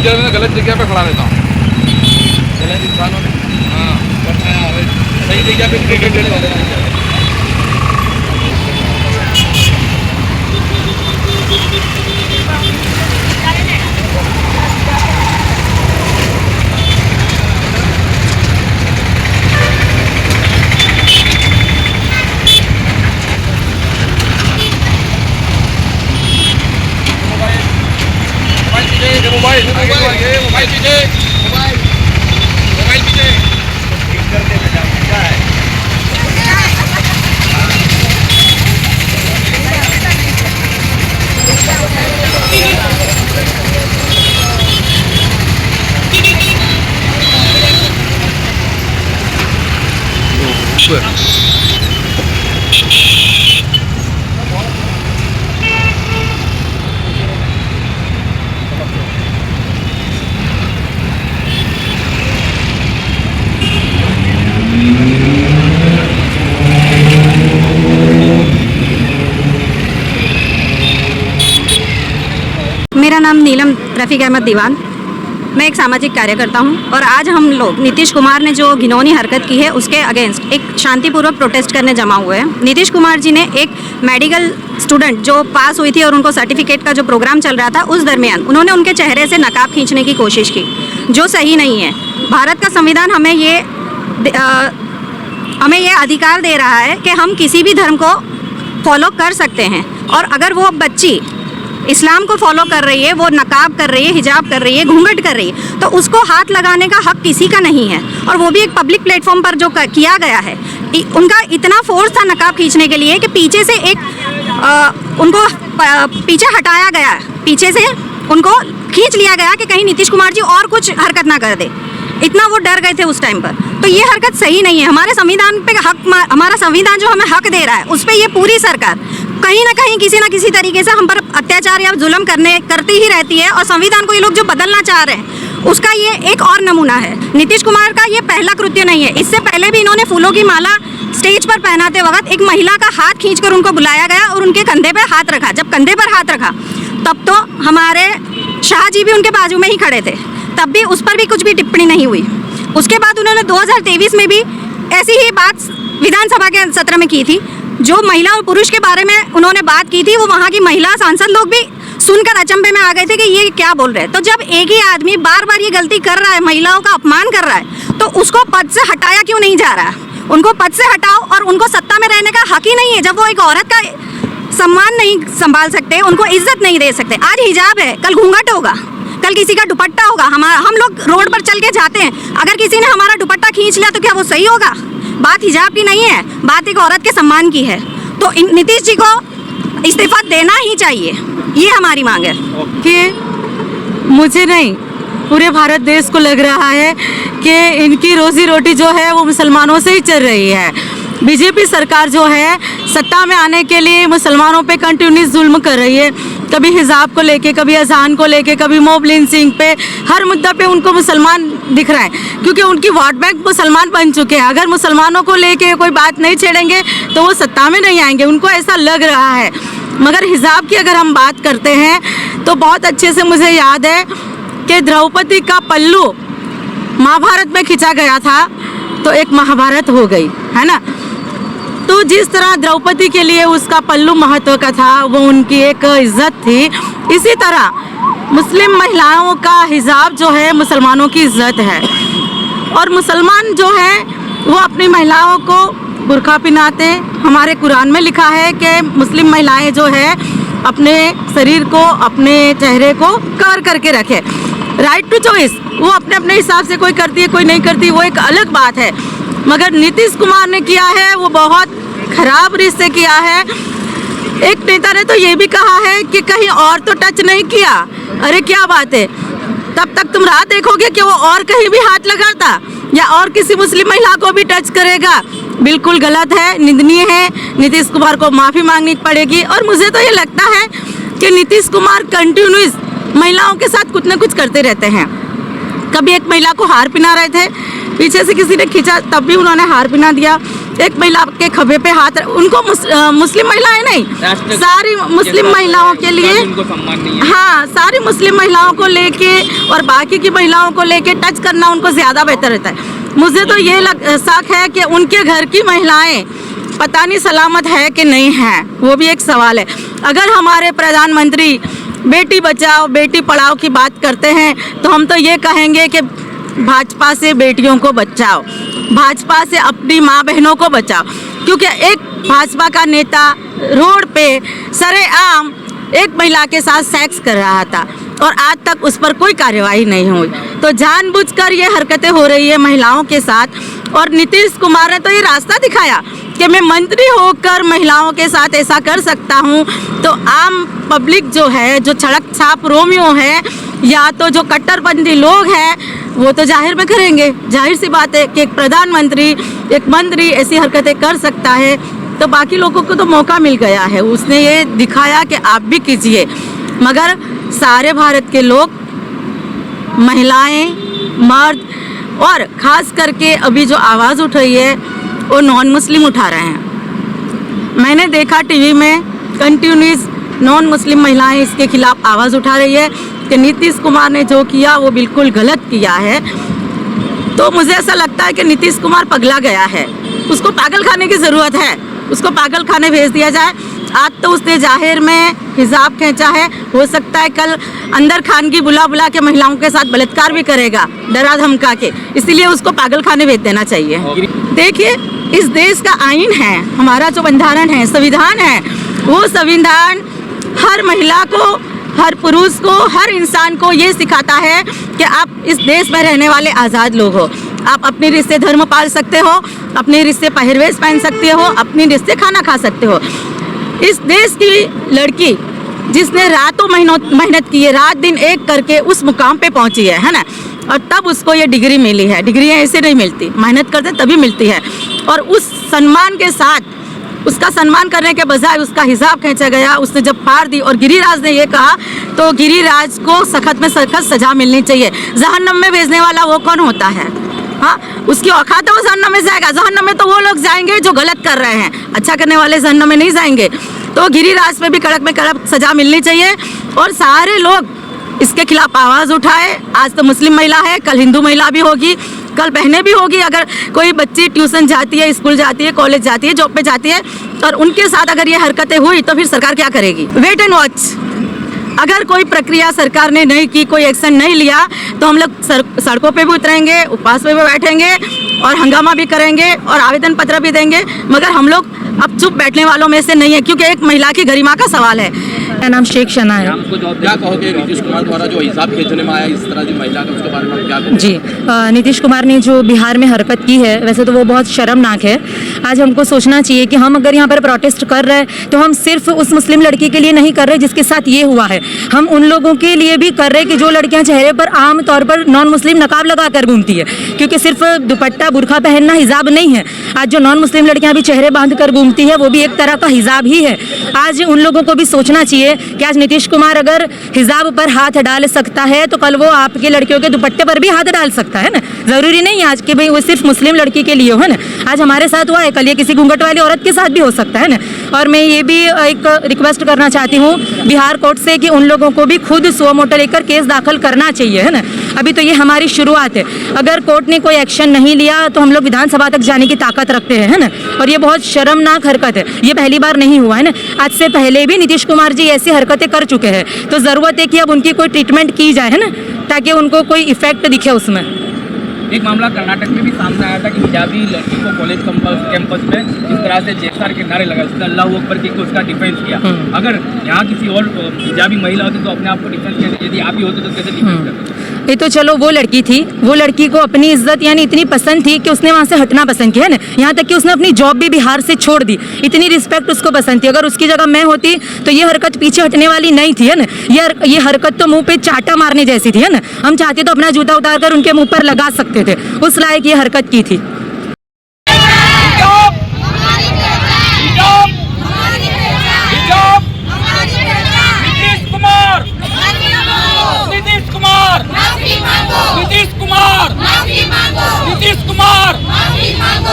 जगह में गलत जगह पे खड़ा रहता हूँ। गलत इंसानों में हाँ सही जगह पे क्रिकेट खेलने वाले मोबाइल पीछे मोबाइल पीछे ठीक करके बेटा क्या है मेरा नाम नीलम रफ़ीक अहमद दीवान, मैं एक सामाजिक कार्यकर्ता हूं और आज हम लोग नीतीश कुमार ने जो घिनौनी हरकत की है उसके अगेंस्ट एक शांतिपूर्वक प्रोटेस्ट करने जमा हुए हैं। नीतीश कुमार जी ने एक मेडिकल स्टूडेंट जो पास हुई थी और उनको सर्टिफिकेट का जो प्रोग्राम चल रहा था उस दरमियान उन्होंने उनके चेहरे से नकाब खींचने की कोशिश की, जो सही नहीं है। भारत का संविधान हमें ये अधिकार दे रहा है कि हम किसी भी धर्म को फॉलो कर सकते हैं, और अगर वो बच्ची इस्लाम को फॉलो कर रही है, वो नकाब कर रही है, हिजाब कर रही है, घूंघट कर रही है, तो उसको हाथ लगाने का हक किसी का नहीं है। और वो भी एक पब्लिक प्लेटफॉर्म पर जो किया गया है, उनका इतना फोर्स था नकाब खींचने के लिए कि पीछे से उनको पीछे हटाया गया, पीछे से उनको खींच लिया गया कि कहीं नीतीश कुमार जी और कुछ हरकत ना कर दे। इतना वो डर गए थे उस टाइम पर। तो ये हरकत सही नहीं है। हमारे संविधान पे हक, हमारा संविधान जो हमें हक दे रहा है उस पर ये पूरी सरकार कहीं ना कहीं किसी ना किसी तरीके से हम पर अत्याचार या जुल्म करती ही रहती है। और संविधान को ये लोग जो बदलना चाह रहे हैं उसका ये एक और नमूना है। नीतीश कुमार का ये पहला कृत्य नहीं है। इससे पहले भी इन्होंने फूलों की माला स्टेज पर पहनाते वक्त एक महिला का हाथ खींचकर उनको बुलाया गया और उनके कंधे पर हाथ रखा। जब कंधे पर हाथ रखा तब तो हमारे शाह जी भी उनके बाजू में ही खड़े थे, तब भी उस पर भी कुछ भी टिप्पणी नहीं हुई। उसके बाद उन्होंने 2023 में भी ऐसी ही बात विधानसभा के सत्र में की थी। जो महिला और पुरुष के बारे में उन्होंने बात की थी वो वहाँ की महिला सांसद लोग भी सुनकर अचंभे में आ गए थे कि ये क्या बोल रहे हैं। तो जब एक ही आदमी बार बार ये गलती कर रहा है, महिलाओं का अपमान कर रहा है, तो उसको पद से हटाया क्यों नहीं जा रहा? उनको पद से हटाओ। और उनको सत्ता में रहने का हक ही नहीं है जब वो एक औरत का सम्मान नहीं संभाल सकते, उनको इज्जत नहीं दे सकते। आज हिजाब है, कल घूंघट होगा, कल किसी का दुपट्टा होगा। हम लोग रोड पर चल के जाते हैं, अगर किसी ने हमारा दुपट्टा खींच लिया तो क्या वो सही होगा? बात हिजाब की नहीं है, बात एक औरत के सम्मान की है। तो नीतीश जी को इस्तीफा देना ही चाहिए, ये हमारी मांग है। कि मुझे नहीं, पूरे भारत देश को लग रहा है कि इनकी रोजी रोटी जो है वो मुसलमानों से ही चल रही है। बीजेपी सरकार जो है सत्ता में आने के लिए मुसलमानों पे कंटिन्यूस जुल्म कर रही है। कभी हिजाब को लेके, कभी अजान को लेके, कभी मॉब लिंचिंग पे, हर मुद्दा पे उनको मुसलमान दिख रहा है, क्योंकि उनकी वोट बैंक मुसलमान बन चुके हैं। अगर मुसलमानों को लेके कोई बात नहीं छेड़ेंगे तो वो सत्ता में नहीं आएंगे, उनको ऐसा लग रहा है। मगर हिजाब की अगर हम बात करते हैं तो बहुत अच्छे से मुझे याद है कि द्रौपदी का पल्लू महाभारत में खींचा गया था तो एक महाभारत हो गई, है ना। तो जिस तरह द्रौपदी के लिए उसका पल्लू महत्व का था, वो उनकी एक इज्जत थी, इसी तरह मुस्लिम महिलाओं का हिजाब जो है मुसलमानों की इज्जत है। और मुसलमान जो है वो अपनी महिलाओं को बुर्का पहनाते हैं। हमारे कुरान में लिखा है कि मुस्लिम महिलाएं जो है अपने शरीर को, अपने चेहरे को कवर करके रखे। राइट टू चॉइस, वो अपने अपने हिसाब से कोई करती है कोई नहीं करती, वो एक अलग बात है। मगर नीतीश कुमार ने किया है वो बहुत खराब रिश्ते किया है। एक नेता ने तो ये भी कहा है कि कहीं और तो टच नहीं किया। अरे क्या बात है, तब तक तुम राह देखोगे कि वो और कहीं भी हाथ लगाता या और किसी मुस्लिम महिला को भी टच करेगा। बिल्कुल गलत है, निंदनीय है। नीतीश कुमार को माफ़ी मांगनी पड़ेगी। और मुझे तो ये लगता है कि नीतीश कुमार कंटिन्यूस महिलाओं के साथ कुछ ना कुछ करते रहते हैं। कभी एक महिला को हार पहना रहे थे, पीछे से किसी ने खींचा तब भी उन्होंने हार पहना दिया। एक महिला के खभे पे हाथ उनको मुस्लिम महिलाएं नहीं, सारी मुस्लिम महिलाओं के लिए उनको सम्मान नहीं है। हाँ, सारी मुस्लिम महिलाओं को लेके और बाकी की महिलाओं को लेके टच करना उनको ज़्यादा बेहतर रहता है। मुझे तो ये शक है कि उनके घर की महिलाएं पता नहीं सलामत है कि नहीं है, वो भी एक सवाल है। अगर हमारे प्रधानमंत्री बेटी बचाओ बेटी पढ़ाओ की बात करते हैं तो हम तो ये कहेंगे कि भाजपा से बेटियों को बचाओ, भाजपा से अपनी माँ बहनों को बचाओ, क्योंकि एक भाजपा का नेता रोड पे सरेआम एक महिला के साथ सेक्स कर रहा था और आज तक उस पर कोई कार्यवाही नहीं हुई। तो जानबूझकर ये हरकतें हो रही है महिलाओं के साथ। और नीतीश कुमार ने तो ये रास्ता दिखाया कि मैं मंत्री होकर महिलाओं के साथ ऐसा कर सकता हूँ। तो आम पब्लिक जो है, जो सड़क छाप रोमियो है या तो जो कट्टरपंथी लोग हैं, वो तो जाहिर में करेंगे। जाहिर सी बात है कि एक प्रधानमंत्री, एक मंत्री ऐसी हरकतें कर सकता है, तो बाकी लोगों को तो मौका मिल गया है। उसने ये दिखाया कि आप भी कीजिए। मगर सारे भारत के लोग, महिलाएं, मर्द और ख़ास करके अभी जो आवाज़ उठ रही है वो नॉन मुस्लिम उठा रहे हैं। मैंने देखा टीवी में कंटिन्यूस नॉन मुस्लिम महिलाएं इसके खिलाफ आवाज़ उठा रही है कि नीतीश कुमार ने जो किया वो बिल्कुल गलत किया है। तो मुझे ऐसा लगता है कि नीतीश कुमार पगला गया है, उसको पागल खाने की ज़रूरत है, उसको पागल खाने भेज दिया जाए। आज तो उसने जाहिर में हिजाब खींचा है, हो सकता है कल अंदर खानगी बुला बुला के महिलाओं के साथ बलात्कार भी करेगा डरा धमका के, इसलिए उसको पागल खाने भेज देना चाहिए। देखिए, इस देश का आईन है, हमारा जो बंधारण है, संविधान है, वो संविधान हर महिला को, हर पुरुष को, हर इंसान को ये सिखाता है कि आप इस देश में रहने वाले आज़ाद लोग हो। आप अपने रिश्ते धर्म पाल सकते हो, अपने रिश्ते पहरवेश पहन सकते हो, अपने रिश्ते खाना खा सकते हो। इस देश की लड़की जिसने रातों महीनों मेहनत की है, रात दिन एक करके उस मुकाम पे पहुंची है ना, और तब उसको ये डिग्री मिली है। डिग्रियाँ ऐसे नहीं मिलती, मेहनत करते तभी मिलती है। और उस सम्मान के साथ उसका सम्मान करने के बजाय उसका हिजाब खींचा गया, उसने जब फाड़ दी। और गिरिराज ने ये कहा तो गिरिराज को सख्त में सख्त सजा मिलनी चाहिए। जहन्नम में भेजने वाला वो कौन होता है? हाँ, उसकी औकात है, वो जहन्नम में जाएगा। जहन्नम में तो वो लोग जाएंगे जो गलत कर रहे हैं, अच्छा करने वाले जहन्नम में नहीं जाएंगे। तो गिरिराज पे भी कड़क में कड़क सजा मिलनी चाहिए और सारे लोग इसके खिलाफ आवाज़ उठाए। आज तो मुस्लिम महिला है, कल हिंदू महिला भी होगी, कल बहनें भी होगी। अगर कोई बच्ची ट्यूशन जाती है, स्कूल जाती है, कॉलेज जाती है, जॉब पे जाती है और उनके साथ अगर ये हरकतें हुई तो फिर सरकार क्या करेगी? Wait and watch. अगर कोई प्रक्रिया सरकार ने नहीं की, कोई एक्शन नहीं लिया, तो हम लोग सड़कों पे भी उतरेंगे, उपवास पे भी बैठेंगे और हंगामा भी करेंगे और आवेदन पत्र भी देंगे। मगर हम लोग अब चुप बैठने वालों में से नहीं है, क्योंकि एक महिला की गरिमा का सवाल है। मेरा नाम शेख शना है। क्या कहोगे नीतीश कुमार द्वारा जो हिसाब खींचने में आया इस तरह की महिला का, उसके बारे में क्या कहोगे? जी, नीतीश कुमार ने जो बिहार में हरकत की है, वैसे तो वो बहुत शर्मनाक है। आज हमको सोचना चाहिए कि हम अगर यहाँ पर प्रोटेस्ट कर रहे हैं तो हम सिर्फ उस मुस्लिम लड़की के लिए नहीं कर रहे जिसके साथ ये हुआ है, हम उन लोगों के लिए भी कर रहे हैं कि जो लड़कियाँ चेहरे पर आम तौर पर नॉन मुस्लिम नकाब लगा कर घूमती है। क्योंकि सिर्फ दुपट्टा बुरखा पहनना हिजाब नहीं है, आज जो नॉन मुस्लिम लड़कियाँ भी चेहरे बांध कर घूमती है वो भी एक तरह का हिजाब ही है। आज उन लोगों को भी सोचना चाहिए कि आज नीतीश कुमार अगर हिजाब पर हाथ डाल सकता है तो कल वो आपके लड़कियों के दुपट्टे पर भी हाथ डाल सकता है ना। ज़रूरी नहीं है आज कि भाई वो सिर्फ मुस्लिम लड़की के लिए हो, है ना। आज हमारे साथ हुआ है, कल ये किसी घूंघट वाली औरत के साथ भी हो सकता है ना। और मैं ये भी एक रिक्वेस्ट करना चाहती हूँ बिहार कोर्ट से कि उन लोगों को भी खुद सुओ मोटो लेकर केस दाखिल करना चाहिए, है ना। अभी तो ये हमारी शुरुआत है, अगर कोर्ट ने कोई एक्शन नहीं लिया तो हम लोग विधानसभा तक जाने की ताकत रखते हैं, है ना। और ये बहुत शर्मनाक हरकत है, ये पहली बार नहीं हुआ है ना। आज से पहले भी नीतीश कुमार जी ऐसी हरकतें कर चुके हैं, तो ज़रूरत है कि अब उनकी कोई ट्रीटमेंट की जाए, है ना, ताकि उनको कोई इफेक्ट दिखे उसमें। एक मामला कर्नाटक में भी सामने आया था कि हिजाबी लड़की को कॉलेज कैंपस में इस तरह से जेसार के नारे लगाए, उसने अल्लाह अकबर की उसका डिफेंस किया। अगर यहाँ किसी और हिजाबी महिला होती तो अपने आप को डिफेंस किया, यदि आप ही होते तो कैसे डिफेंस करते? ये तो चलो वो लड़की थी, वो लड़की को अपनी इज्जत यानी इतनी पसंद थी कि उसने वहाँ से हटना पसंद किया, है ना। यहाँ तक कि उसने अपनी जॉब भी बिहार से छोड़ दी, इतनी रिस्पेक्ट उसको पसंद थी। अगर उसकी जगह मैं होती तो ये हरकत पीछे हटने वाली नहीं थी, है ना। ये हरकत तो मुंह पे चाटा मारने जैसी थी, है ना। हम चाहते तो अपना जूता उतार कर उनके मुंह पर लगा सकते थे, उस लायक ये हरकत की थी।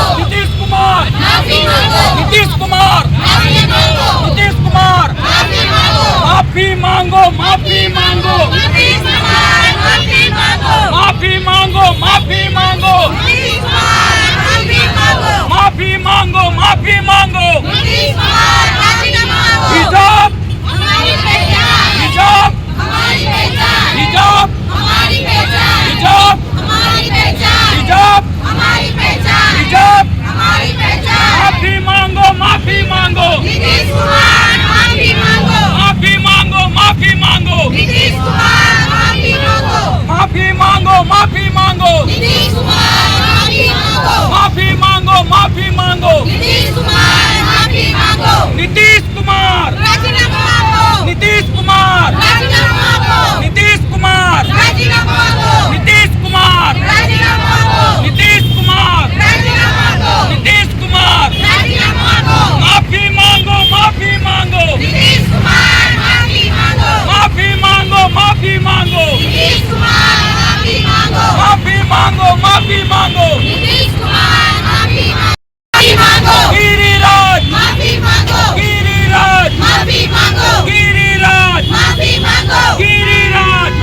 नीतीश कुमार मांगो माफी मांगो माफी मांगो माफी मांगो माफी मांगो माफी मांगो हिजाब हिजाब हिजाब हिजाब हिजाब हिजाब माफी मांगो माफी मांगो माफी मांगो माफी मांगो माफी मांगो माफी मांगो माफी मांगो माफी मांगो नीतीश कुमार नीतीश कुमार नीतीश कुमार नीतीश कुमार नीतीश कुमार नीतीश कुमार माफी मांगो माफी मांगो माफी मांगो माफी मांगो माफी मांगो माफी मांगो गिरिराज गिरिराज गिरिराज गिरिराज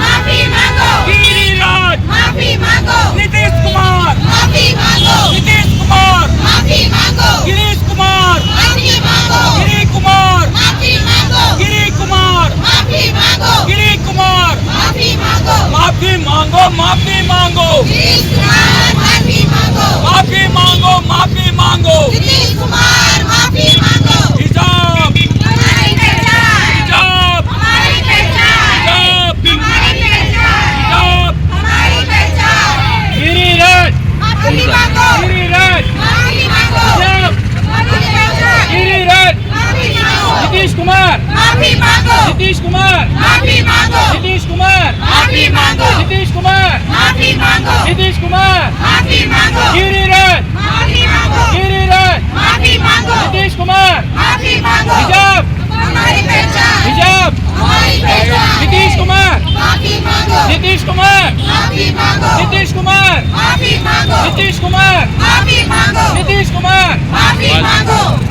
गिरिराज नीतीश कुमार नीतीश कुमार गिरीश कुमार गिरी कुमार गिरी कुमार गिरी कुमार माफी मांगो माफी मांगो माफी मांगो माफी मांगो हिजाब हिजाब हिजाब हिजाब गिरिराज गिरिराज हिजाब गिरिराज नीतीश कुमार नीतीश कुमार नीतीश कुमार नीतीश कुमार नीतीश कुमार गिरिराज गिरिराज नीतीश कुमार हिजाब हिजाब नीतीश कुमार नीतीश कुमार नीतीश कुमार नीतीश कुमार नीतीश कुमार